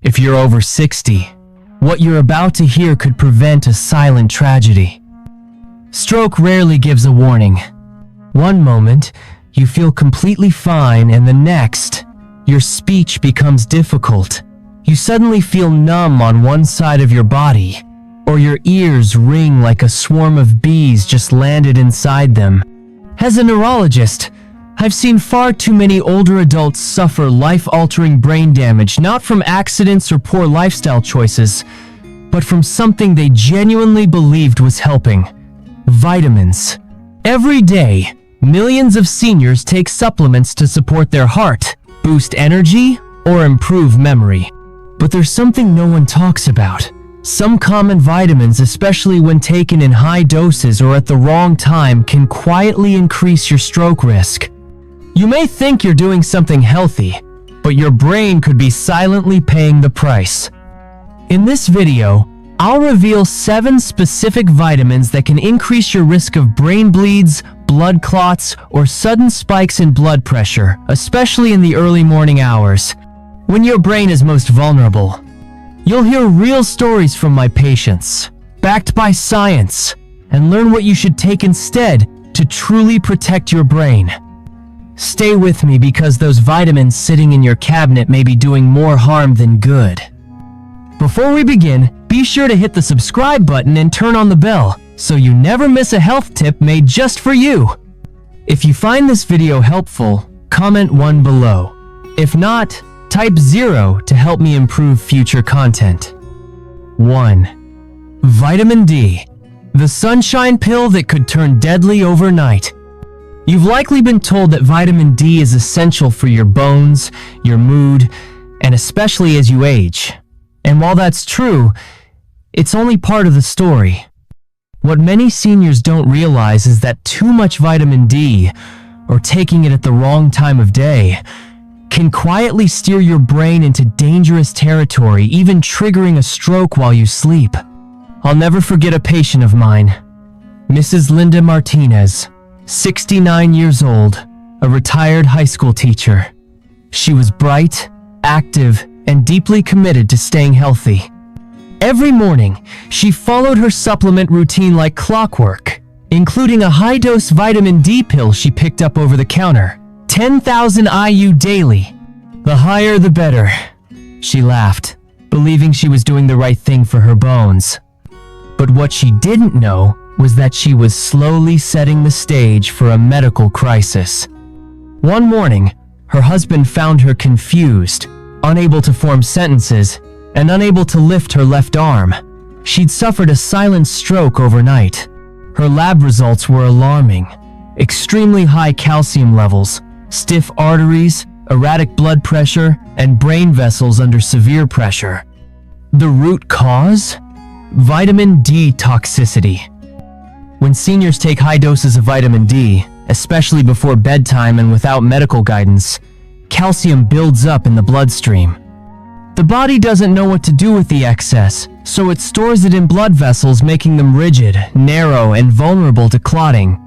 If you're over 60, what you're about to hear could prevent a silent tragedy. Stroke rarely gives a warning. One moment, you feel completely fine, and the next, your speech becomes difficult. You suddenly feel numb on one side of your body, or your ears ring like a swarm of bees just landed inside them. As a neurologist, I've seen far too many older adults suffer life-altering brain damage, not from accidents or poor lifestyle choices, but from something they genuinely believed was helping: vitamins. Every day, millions of seniors take supplements to support their heart, boost energy, or improve memory. But there's something no one talks about. Some common vitamins, especially when taken in high doses or at the wrong time, can quietly increase your stroke risk. You may think you're doing something healthy, but your brain could be silently paying the price. In this video, I'll reveal 7 specific vitamins that can increase your risk of brain bleeds, blood clots, or sudden spikes in blood pressure, especially in the early morning hours, when your brain is most vulnerable. You'll hear real stories from my patients, backed by science, and learn what you should take instead to truly protect your brain. Stay with me, because those vitamins sitting in your cabinet may be doing more harm than good. Before we begin, be sure to hit the subscribe button and turn on the bell so you never miss a health tip made just for you. If you find this video helpful, comment 1 below. If not, type 0 to help me improve future content. 1. Vitamin D, the sunshine pill that could turn deadly overnight. You've likely been told that vitamin D is essential for your bones, your mood, and especially as you age. And while that's true, it's only part of the story. What many seniors don't realize is that too much vitamin D, or taking it at the wrong time of day, can quietly steer your brain into dangerous territory, even triggering a stroke while you sleep. I'll never forget a patient of mine, Mrs. Linda Martinez, 69 years old, a retired high school teacher. She was bright, active, and deeply committed to staying healthy. Every morning, she followed her supplement routine like clockwork, including a high-dose vitamin D pill she picked up over the counter, 10,000 IU daily. The higher the better, she laughed, believing she was doing the right thing for her bones. But what she didn't know was that she was slowly setting the stage for a medical crisis. One morning, her husband found her confused, unable to form sentences, and unable to lift her left arm. She'd suffered a silent stroke overnight. Her lab results were alarming. Extremely high calcium levels, stiff arteries, erratic blood pressure, and brain vessels under severe pressure. The root cause? Vitamin D toxicity. When seniors take high doses of vitamin D, especially before bedtime and without medical guidance, calcium builds up in the bloodstream. The body doesn't know what to do with the excess, so it stores it in blood vessels, making them rigid, narrow, and vulnerable to clotting.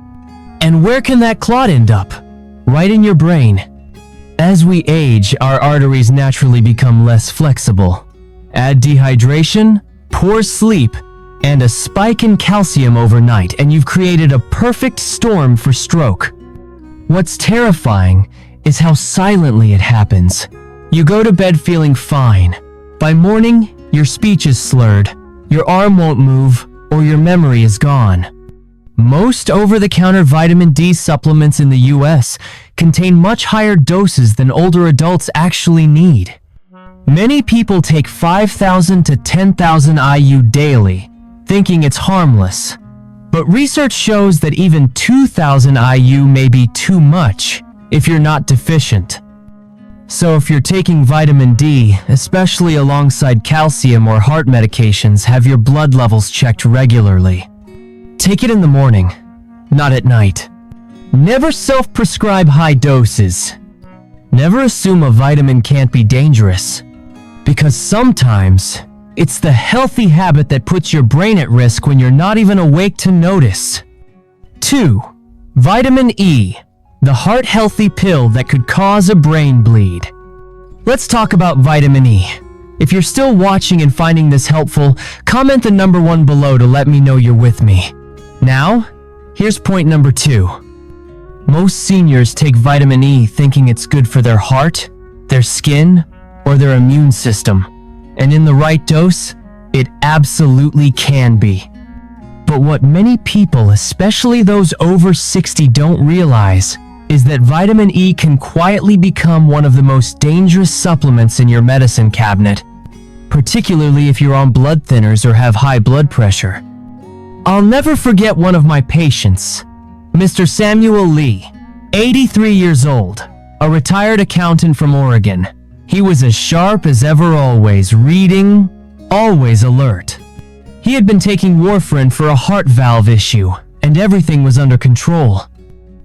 And where can that clot end up? Right in your brain. As we age, our arteries naturally become less flexible. Add dehydration, poor sleep, and a spike in calcium overnight, and you've created a perfect storm for stroke. What's terrifying is how silently it happens. You go to bed feeling fine. By morning, your speech is slurred, your arm won't move, or your memory is gone. Most over-the-counter vitamin D supplements in the US contain much higher doses than older adults actually need. Many people take 5,000 to 10,000 IU daily, thinking it's harmless. But research shows that even 2,000 IU may be too much if you're not deficient. So if you're taking vitamin D, especially alongside calcium or heart medications, have your blood levels checked regularly. Take it in the morning, not at night. Never self-prescribe high doses. Never assume a vitamin can't be dangerous, because sometimes it's the healthy habit that puts your brain at risk when you're not even awake to notice. 2. Vitamin E, the heart-healthy pill that could cause a brain bleed. Let's talk about vitamin E. If you're still watching and finding this helpful, comment the number 1 below to let me know you're with me. Now, here's point number 2. Most seniors take vitamin E thinking it's good for their heart, their skin, or their immune system. And in the right dose, it absolutely can be. But what many people, especially those over 60, don't realize is that vitamin E can quietly become one of the most dangerous supplements in your medicine cabinet, particularly if you're on blood thinners or have high blood pressure. I'll never forget one of my patients, Mr. Samuel Lee, 83 years old, a retired accountant from Oregon. He was as sharp as ever, always reading, always alert. He had been taking warfarin for a heart valve issue, and everything was under control.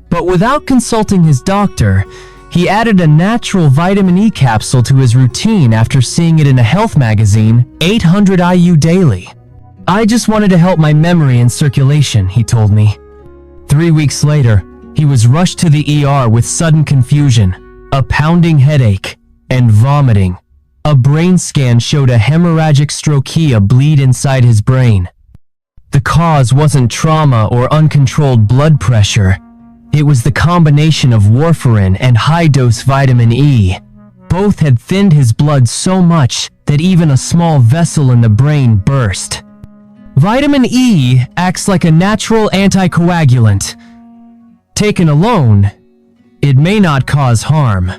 But without consulting his doctor, he added a natural vitamin E capsule to his routine after seeing it in a health magazine, 800 IU daily. "I just wanted to help my memory and circulation," he told me. 3 weeks later, he was rushed to the ER with sudden confusion, a pounding headache, and vomiting. A brain scan showed a hemorrhagic stroke, a bleed inside his brain. The cause wasn't trauma or uncontrolled blood pressure. It was the combination of warfarin and high-dose vitamin E. Both had thinned his blood so much that even a small vessel in the brain burst. Vitamin E acts like a natural anticoagulant. Taken alone, it may not cause harm.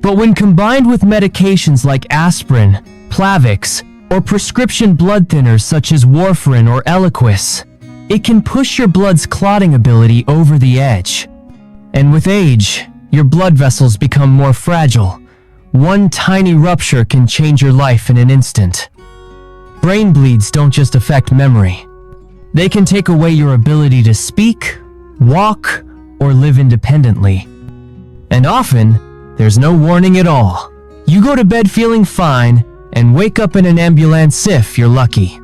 But when combined with medications like aspirin, Plavix, or prescription blood thinners such as warfarin or Eliquis, it can push your blood's clotting ability over the edge. And with age, your blood vessels become more fragile. One tiny rupture can change your life in an instant. Brain bleeds don't just affect memory. They can take away your ability to speak, walk, or live independently. And often, there's no warning at all. You go to bed feeling fine and wake up in an ambulance if you're lucky.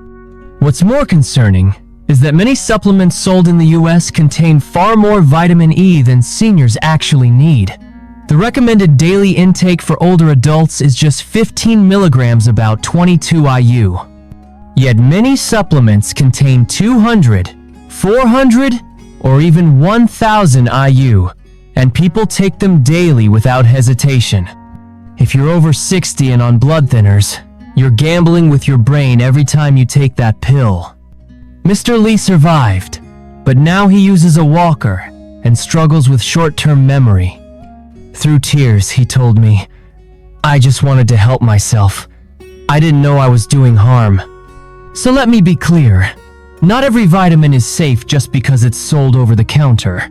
What's more concerning is that many supplements sold in the US contain far more vitamin E than seniors actually need. The recommended daily intake for older adults is just 15 milligrams, about 22 IU. Yet many supplements contain 200, 400, or even 1,000 IU, and people take them daily without hesitation. If you're over 60 and on blood thinners, you're gambling with your brain every time you take that pill. Mr. Lee survived, but now he uses a walker and struggles with short-term memory. Through tears, he told me, "I just wanted to help myself. I didn't know I was doing harm." So let me be clear, not every vitamin is safe just because it's sold over the counter.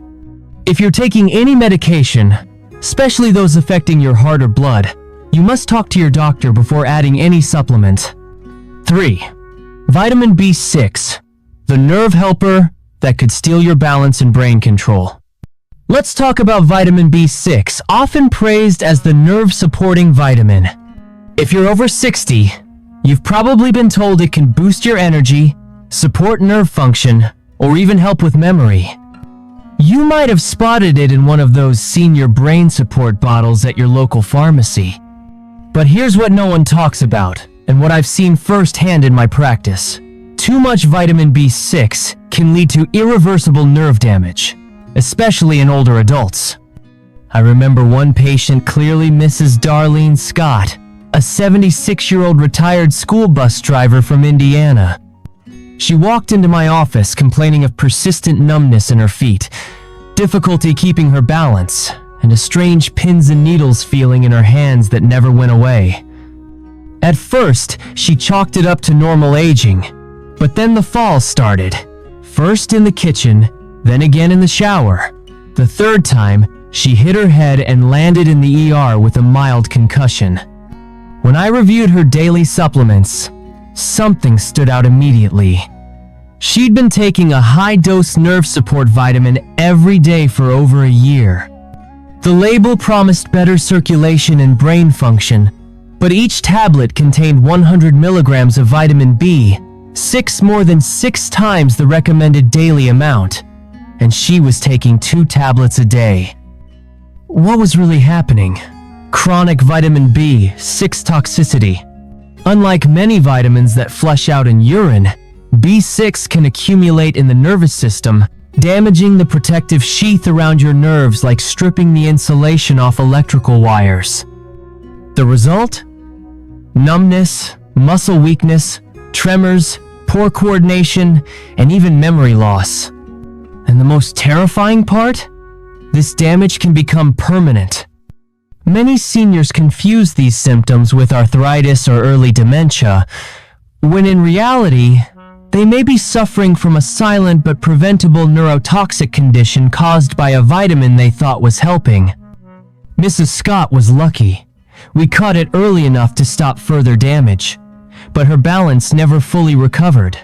If you're taking any medication, especially those affecting your heart or blood, you must talk to your doctor before adding any supplement. 3. Vitamin B6, the nerve helper that could steal your balance and brain control. Let's talk about vitamin B6, often praised as the nerve-supporting vitamin. If you're over 60, you've probably been told it can boost your energy, support nerve function, or even help with memory. You might have spotted it in one of those senior brain support bottles at your local pharmacy. But here's what no one talks about, and what I've seen firsthand in my practice. Too much vitamin B6 can lead to irreversible nerve damage, especially in older adults. I remember one patient, clearly Mrs. Darlene Scott, a 76-year-old retired school bus driver from Indiana. She walked into my office complaining of persistent numbness in her feet, difficulty keeping her balance, and a strange pins and needles feeling in her hands that never went away. At first, she chalked it up to normal aging, but then the falls started. First in the kitchen, then again in the shower. The third time, she hit her head and landed in the ER with a mild concussion. When I reviewed her daily supplements, something stood out immediately. She'd been taking a high-dose nerve support vitamin every day for over a year. The label promised better circulation and brain function, but each tablet contained 100 milligrams of vitamin B6, more than 6 times the recommended daily amount, and she was taking 2 tablets a day. What was really happening? Chronic vitamin B6 toxicity. Unlike many vitamins that flush out in urine, B6 can accumulate in the nervous system, damaging the protective sheath around your nerves like stripping the insulation off electrical wires. The result? Numbness, muscle weakness, tremors, poor coordination, and even memory loss. And the most terrifying part? This damage can become permanent. Many seniors confuse these symptoms with arthritis or early dementia, when in reality, they may be suffering from a silent but preventable neurotoxic condition caused by a vitamin they thought was helping. Mrs. Scott was lucky. We caught it early enough to stop further damage, but her balance never fully recovered.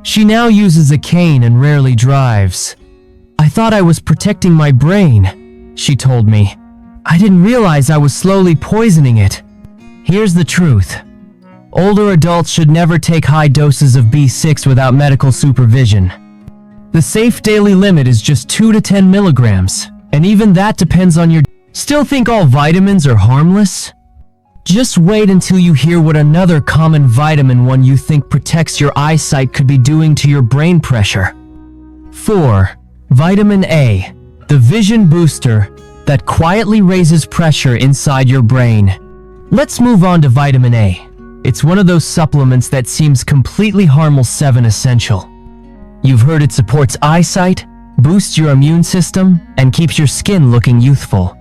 She now uses a cane and rarely drives. "I thought I was protecting my brain," she told me. "I didn't realize I was slowly poisoning it." Here's the truth. Older adults should never take high doses of B6 without medical supervision. The safe daily limit is just 2 to 10 milligrams, and even that depends on your... Still think all vitamins are harmless? Just wait until you hear what another common vitamin one you think protects your eyesight could be doing to your brain pressure. 4. Vitamin A, the vision booster that quietly raises pressure inside your brain. Let's move on to vitamin A. It's one of those supplements that seems completely harmless 7 essential. You've heard it supports eyesight, boosts your immune system, and keeps your skin looking youthful.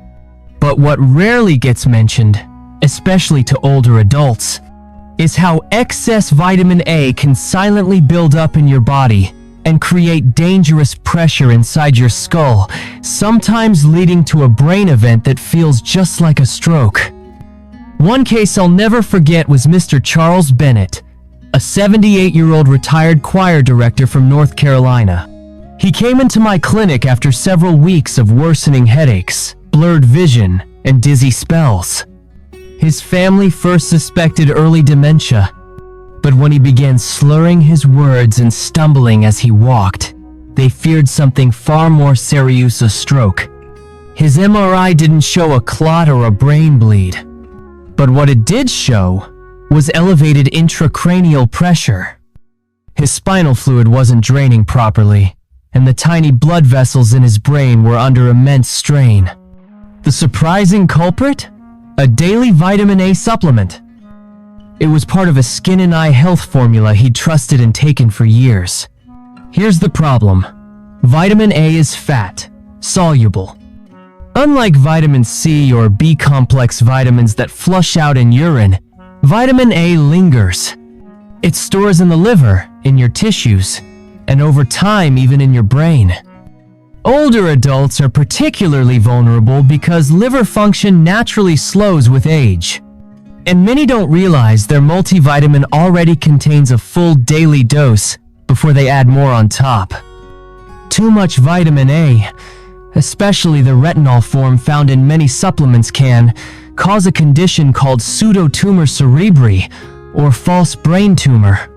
But what rarely gets mentioned, especially to older adults, is how excess vitamin A can silently build up in your body and create dangerous pressure inside your skull, sometimes leading to a brain event that feels just like a stroke. One case I'll never forget was Mr. Charles Bennett, a 78-year-old retired choir director from North Carolina. He came into my clinic after several weeks of worsening headaches, blurred vision, and dizzy spells. His family first suspected early dementia, but when he began slurring his words and stumbling as he walked, they feared something far more serious, a stroke. His MRI didn't show a clot or a brain bleed, but what it did show was elevated intracranial pressure. His spinal fluid wasn't draining properly, and the tiny blood vessels in his brain were under immense strain. The surprising culprit? A daily vitamin A supplement. It was part of a skin and eye health formula he'd trusted and taken for years. Here's the problem. Vitamin A is fat, soluble. Unlike vitamin C or B-complex vitamins that flush out in urine, vitamin A lingers. It stores in the liver, in your tissues, and over time even in your brain. Older adults are particularly vulnerable because liver function naturally slows with age. And many don't realize their multivitamin already contains a full daily dose before they add more on top. Too much vitamin A, especially the retinol form found in many supplements, can cause a condition called pseudotumor cerebri, or false brain tumor.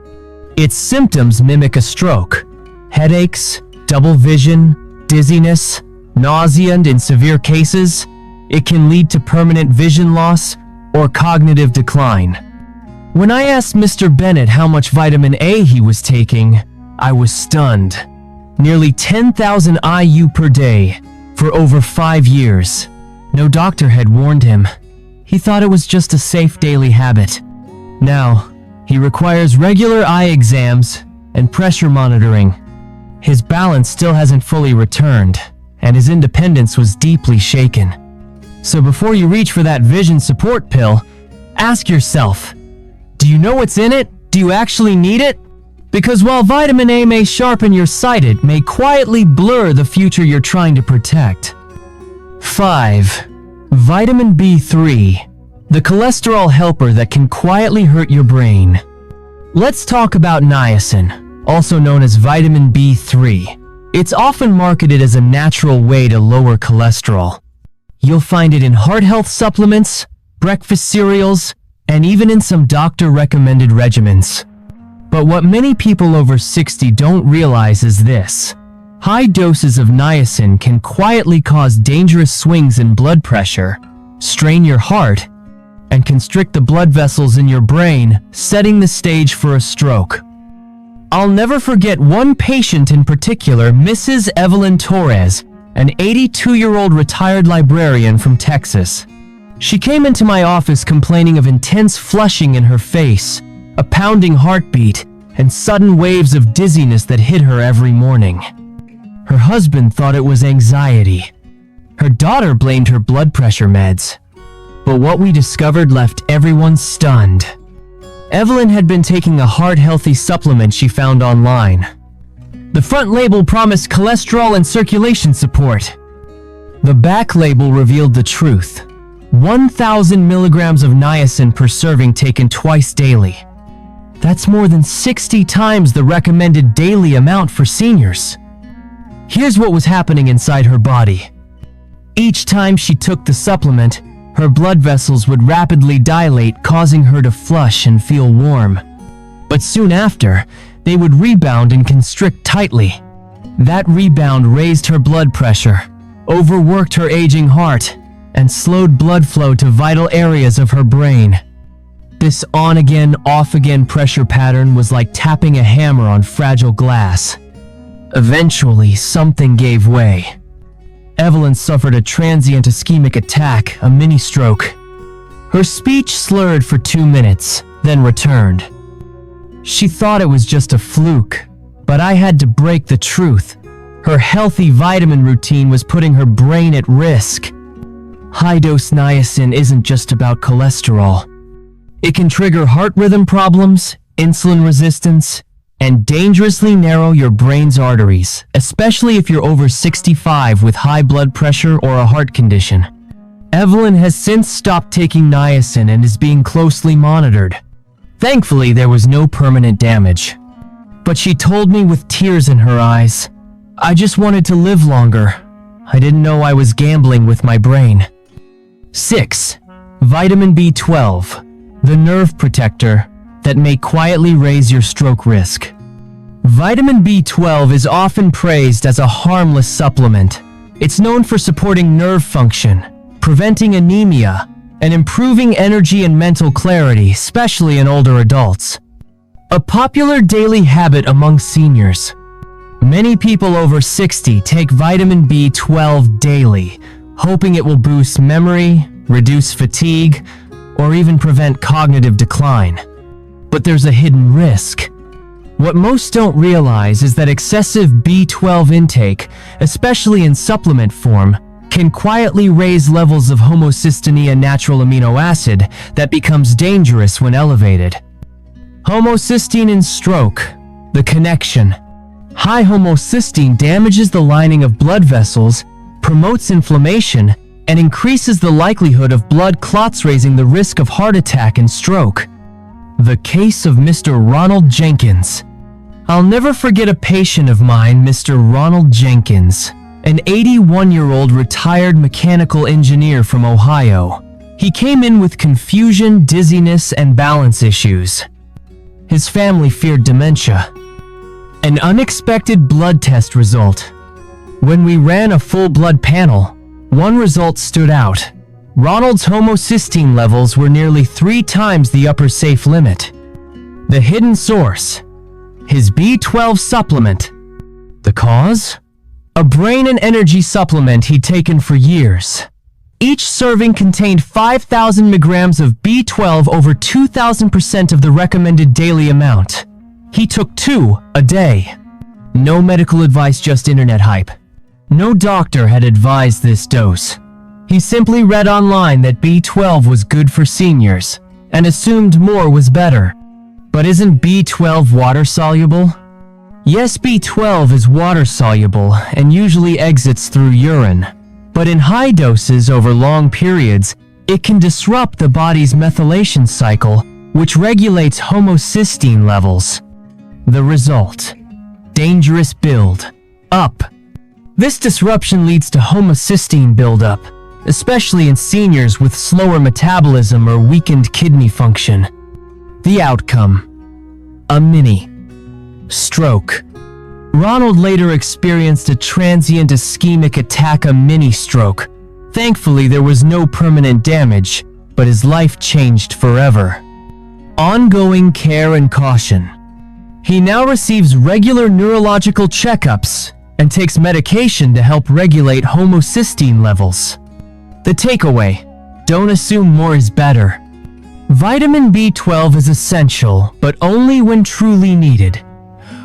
Its symptoms mimic a stroke: headaches, double vision, dizziness, nausea, and in severe cases, it can lead to permanent vision loss or cognitive decline. When I asked Mr. Bennett how much vitamin A he was taking, I was stunned. Nearly 10,000 IU per day for over 5 years. No doctor had warned him. He thought it was just a safe daily habit. Now, he requires regular eye exams and pressure monitoring. His balance still hasn't fully returned, and his independence was deeply shaken. So before you reach for that vision support pill, ask yourself, do you know what's in it? Do you actually need it? Because while vitamin A may sharpen your sight, it may quietly blur the future you're trying to protect. 5. Vitamin B3, the cholesterol helper that can quietly hurt your brain. Let's talk about niacin, also known as vitamin B3. It's often marketed as a natural way to lower cholesterol. You'll find it in heart health supplements, breakfast cereals, and even in some doctor-recommended regimens. But what many people over 60 don't realize is this. High doses of niacin can quietly cause dangerous swings in blood pressure, strain your heart, and constrict the blood vessels in your brain, setting the stage for a stroke. I'll never forget one patient in particular, Mrs. Evelyn Torres, an 82-year-old retired librarian from Texas. She came into my office complaining of intense flushing in her face, a pounding heartbeat, and sudden waves of dizziness that hit her every morning. Her husband thought it was anxiety. Her daughter blamed her blood pressure meds. But what we discovered left everyone stunned. Evelyn had been taking a heart-healthy supplement she found online. The front label promised cholesterol and circulation support. The back label revealed the truth. 1,000 milligrams of niacin per serving taken twice daily. That's more than 60 times the recommended daily amount for seniors. Here's what was happening inside her body. Each time she took the supplement, her blood vessels would rapidly dilate, causing her to flush and feel warm. But soon after, they would rebound and constrict tightly. That rebound raised her blood pressure, overworked her aging heart, and slowed blood flow to vital areas of her brain. This on-again, off-again pressure pattern was like tapping a hammer on fragile glass. Eventually, something gave way. Evelyn suffered a transient ischemic attack, a mini-stroke. Her speech slurred for 2 minutes, then returned. She thought it was just a fluke, but I had to break the truth. Her healthy vitamin routine was putting her brain at risk. High-dose niacin isn't just about cholesterol. It can trigger heart rhythm problems, insulin resistance, and dangerously narrow your brain's arteries, especially if you're over 65 with high blood pressure or a heart condition. Evelyn has since stopped taking niacin and is being closely monitored. Thankfully, there was no permanent damage. But she told me with tears in her eyes, "I just wanted to live longer. I didn't know I was gambling with my brain." 6. Vitamin B12, the nerve protector that may quietly raise your stroke risk. Vitamin B12 is often praised as a harmless supplement. It's known for supporting nerve function, preventing anemia, and improving energy and mental clarity, especially in older adults. A popular daily habit among seniors. Many people over 60 take vitamin B12 daily, hoping it will boost memory, reduce fatigue, or even prevent cognitive decline. But there's a hidden risk. What most don't realize is that excessive B12 intake, especially in supplement form, can quietly raise levels of homocysteine, a natural amino acid that becomes dangerous when elevated. Homocysteine in stroke, the connection. High homocysteine damages the lining of blood vessels, promotes inflammation, and increases the likelihood of blood clots, raising the risk of heart attack and stroke. The case of Mr. Ronald Jenkins. I'll never forget a patient of mine, Mr. Ronald Jenkins, an 81-year-old retired mechanical engineer from Ohio. He came in with confusion, dizziness, and balance issues. His family feared dementia. An unexpected blood test result. When we ran a full blood panel, one result stood out. Ronald's homocysteine levels were nearly 3 times the upper safe limit. The hidden source: his B12 supplement. The cause? A brain and energy supplement he'd taken for years. Each serving contained 5,000 milligrams of B12, over 2,000% of the recommended daily amount. He took 2 a day. No medical advice, just internet hype. No doctor had advised this dose. He simply read online that B12 was good for seniors and assumed more was better. But isn't B12 water-soluble? Yes, B12 is water-soluble and usually exits through urine. But in high doses over long periods, it can disrupt the body's methylation cycle, which regulates homocysteine levels. The result: dangerous build-up. This disruption leads to homocysteine buildup, especially in seniors with slower metabolism or weakened kidney function. The outcome: a mini-stroke. Ronald later experienced a transient ischemic attack, a mini-stroke. Thankfully, there was no permanent damage, but his life changed forever. Ongoing care and caution. He now receives regular neurological checkups and takes medication to help regulate homocysteine levels. The takeaway: don't assume more is better. Vitamin B12 is essential, but only when truly needed.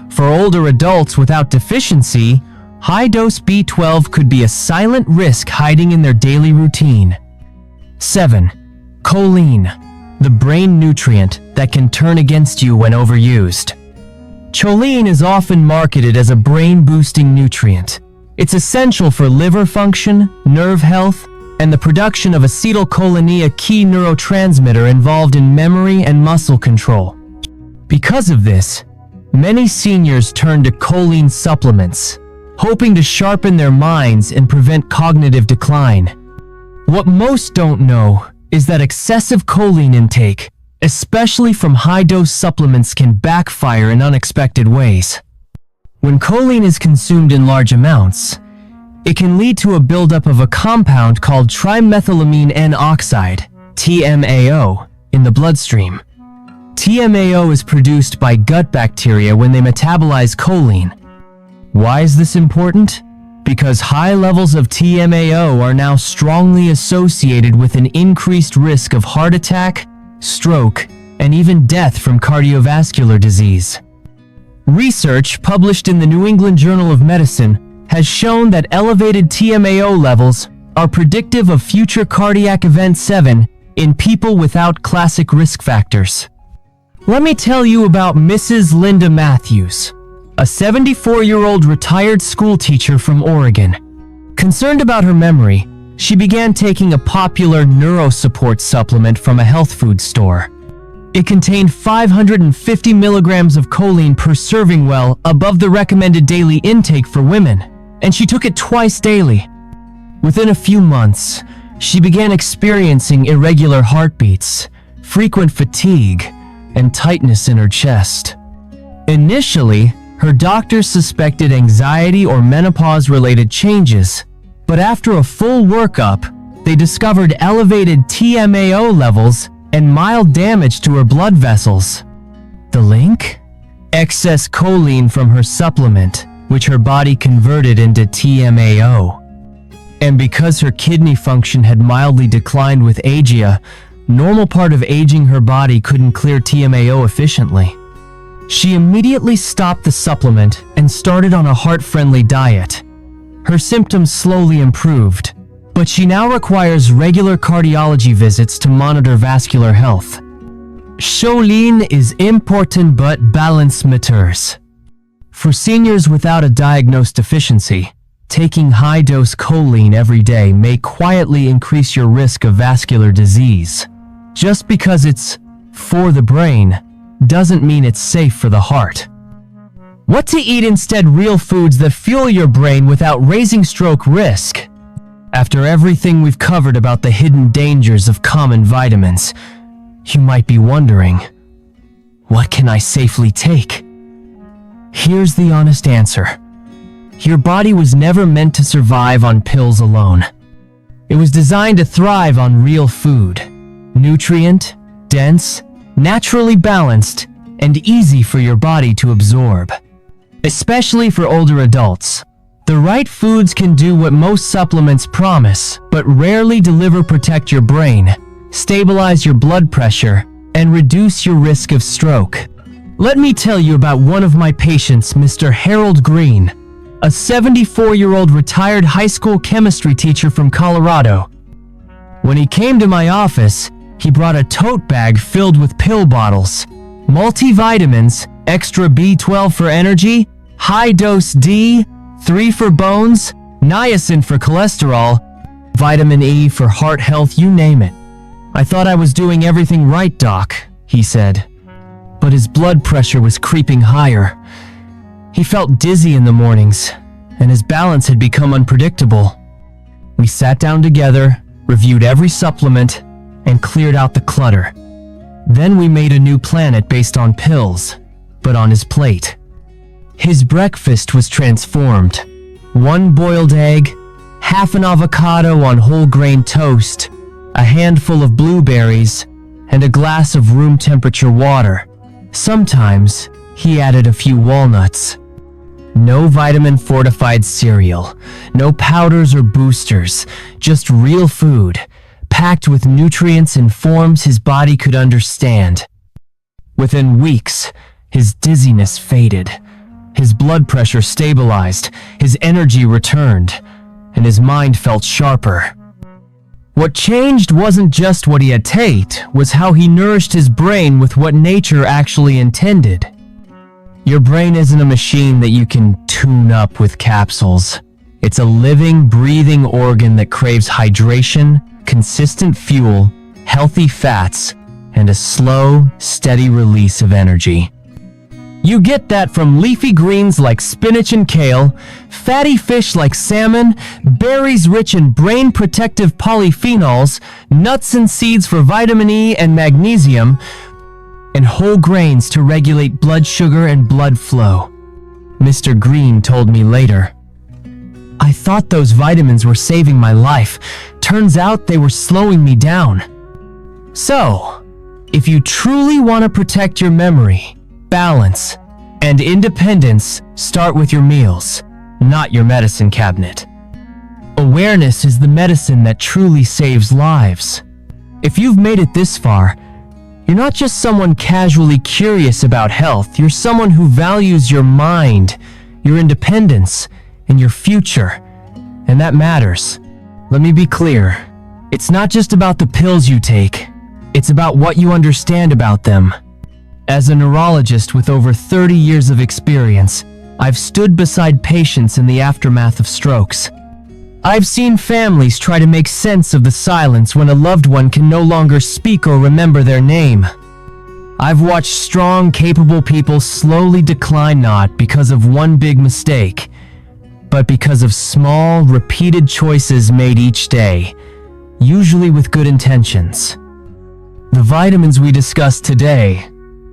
For older adults without deficiency, high-dose B12 could be a silent risk hiding in their daily routine. 7. Choline, the brain nutrient that can turn against you when overused. Choline is often marketed as a brain-boosting nutrient. It's essential for liver function, nerve health, and the production of acetylcholine, a key neurotransmitter involved in memory and muscle control. Because of this, many seniors turn to choline supplements, hoping to sharpen their minds and prevent cognitive decline. What most don't know is that excessive choline intake, especially from high-dose supplements, can backfire in unexpected ways. When choline is consumed in large amounts, it can lead to a buildup of a compound called trimethylamine N-oxide, TMAO, in the bloodstream. TMAO is produced by gut bacteria when they metabolize choline. Why is this important? Because high levels of TMAO are now strongly associated with an increased risk of heart attack, stroke, and even death from cardiovascular disease. Research published in the New England Journal of Medicine has shown that elevated TMAO levels are predictive of future cardiac event 7 in people without classic risk factors. Let me tell you about Mrs. Linda Matthews, a 74-year-old retired school teacher from Oregon. Concerned about her memory, she began taking a popular neurosupport supplement from a health food store. It contained 550 milligrams of choline per serving, well above the recommended daily intake for women, and she took it twice daily. Within a few months, she began experiencing irregular heartbeats, frequent fatigue, and tightness in her chest. Initially, her doctors suspected anxiety or menopause-related changes, but after a full workup, they discovered elevated TMAO levels and mild damage to her blood vessels. The link? Excess choline from her supplement, which her body converted into TMAO. And because her kidney function had mildly declined with agia, normal part of aging, her body couldn't clear TMAO efficiently. She immediately stopped the supplement and started on a heart-friendly diet. Her symptoms slowly improved, but she now requires regular cardiology visits to monitor vascular health. Choline is important, but balance matters. For seniors without a diagnosed deficiency, taking high-dose choline every day may quietly increase your risk of vascular disease. Just because it's for the brain doesn't mean it's safe for the heart. What to eat instead? Real foods that fuel your brain without raising stroke risk. After everything we've covered about the hidden dangers of common vitamins, you might be wondering, what can I safely take? Here's the honest answer. Your body was never meant to survive on pills alone. It was designed to thrive on real food, nutrient, dense, naturally balanced, and easy for your body to absorb. Especially for older adults, the right foods can do what most supplements promise, but rarely deliver: protect your brain, stabilize your blood pressure, and reduce your risk of stroke. Let me tell you about one of my patients, Mr. Harold Green, a 74-year-old retired high school chemistry teacher from Colorado. When he came to my office, he brought a tote bag filled with pill bottles, multivitamins, extra B12 for energy, high-dose D, 3 for bones, niacin for cholesterol, vitamin E for heart health, you name it. I thought I was doing everything right, doc, he said. But his blood pressure was creeping higher. He felt dizzy in the mornings, and his balance had become unpredictable. We sat down together, reviewed every supplement, and cleared out the clutter. Then we made a new planet based on pills, but on his plate. His breakfast was transformed. 1 boiled egg, half an avocado on whole grain toast, a handful of blueberries, and a glass of room temperature water. Sometimes he added a few walnuts. No vitamin-fortified cereal, no powders or boosters, just real food, packed with nutrients in forms his body could understand. Within weeks, his dizziness faded, his blood pressure stabilized, his energy returned, and his mind felt sharper. What changed wasn't just what he had taken, was how he nourished his brain with what nature actually intended. Your brain isn't a machine that you can tune up with capsules. It's a living, breathing organ that craves hydration, consistent fuel, healthy fats, and a slow, steady release of energy. You get that from leafy greens like spinach and kale, fatty fish like salmon, berries rich in brain-protective polyphenols, nuts and seeds for vitamin E and magnesium, and whole grains to regulate blood sugar and blood flow. Mr. Green told me later. I thought those vitamins were saving my life. Turns out they were slowing me down. So, if you truly want to protect your memory, balance, and independence, start with your meals, not your medicine cabinet. Awareness is the medicine that truly saves lives. If you've made it this far, you're not just someone casually curious about health, you're someone who values your mind, your independence, and your future. And that matters. Let me be clear. It's not just about the pills you take. It's about what you understand about them. As a neurologist with over 30 years of experience, I've stood beside patients in the aftermath of strokes. I've seen families try to make sense of the silence when a loved one can no longer speak or remember their name. I've watched strong, capable people slowly decline not because of one big mistake, but because of small, repeated choices made each day, usually with good intentions. The vitamins we discussed today,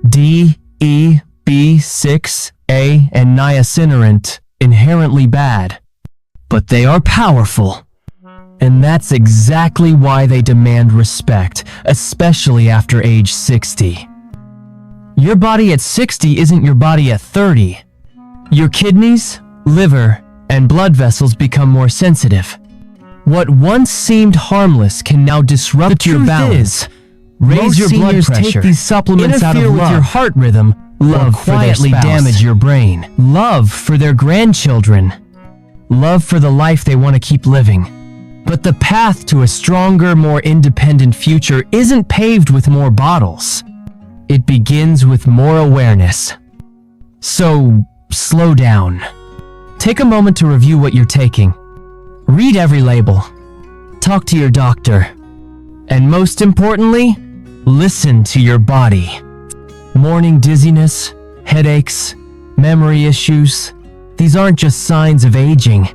D, E, B6, A, and niacin aren't inherently bad, but they are powerful. And that's exactly why they demand respect, especially after age 60. Your body at 60 isn't your body at 30. Your kidneys, liver, and blood vessels become more sensitive. What once seemed harmless can now disrupt your balance. Raise your blood pressure, take these supplements out of love, with your heart rhythm, love quietly damage your brain, love for their grandchildren, love for the life they want to keep living. But the path to a stronger, more independent future isn't paved with more bottles. It begins with more awareness. So, slow down. Take a moment to review what you're taking. Read every label. Talk to your doctor. And most importantly, listen to your body. Morning dizziness, headaches, memory issues. These aren't just signs of aging.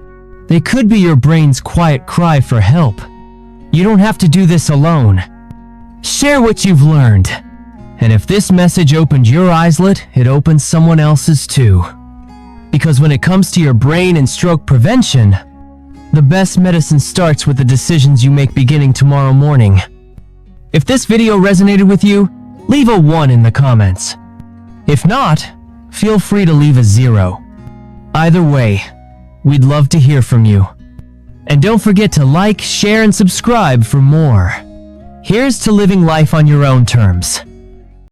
They could be your brain's quiet cry for help. You don't have to do this alone. Share what you've learned. And if this message opened your eyelet, it opens someone else's too. Because when it comes to your brain and stroke prevention, the best medicine starts with the decisions you make beginning tomorrow morning. If this video resonated with you, leave a 1 in the comments. If not, feel free to leave a 0. Either way, we'd love to hear from you. And don't forget to like, share, and subscribe for more. Here's to living life on your own terms.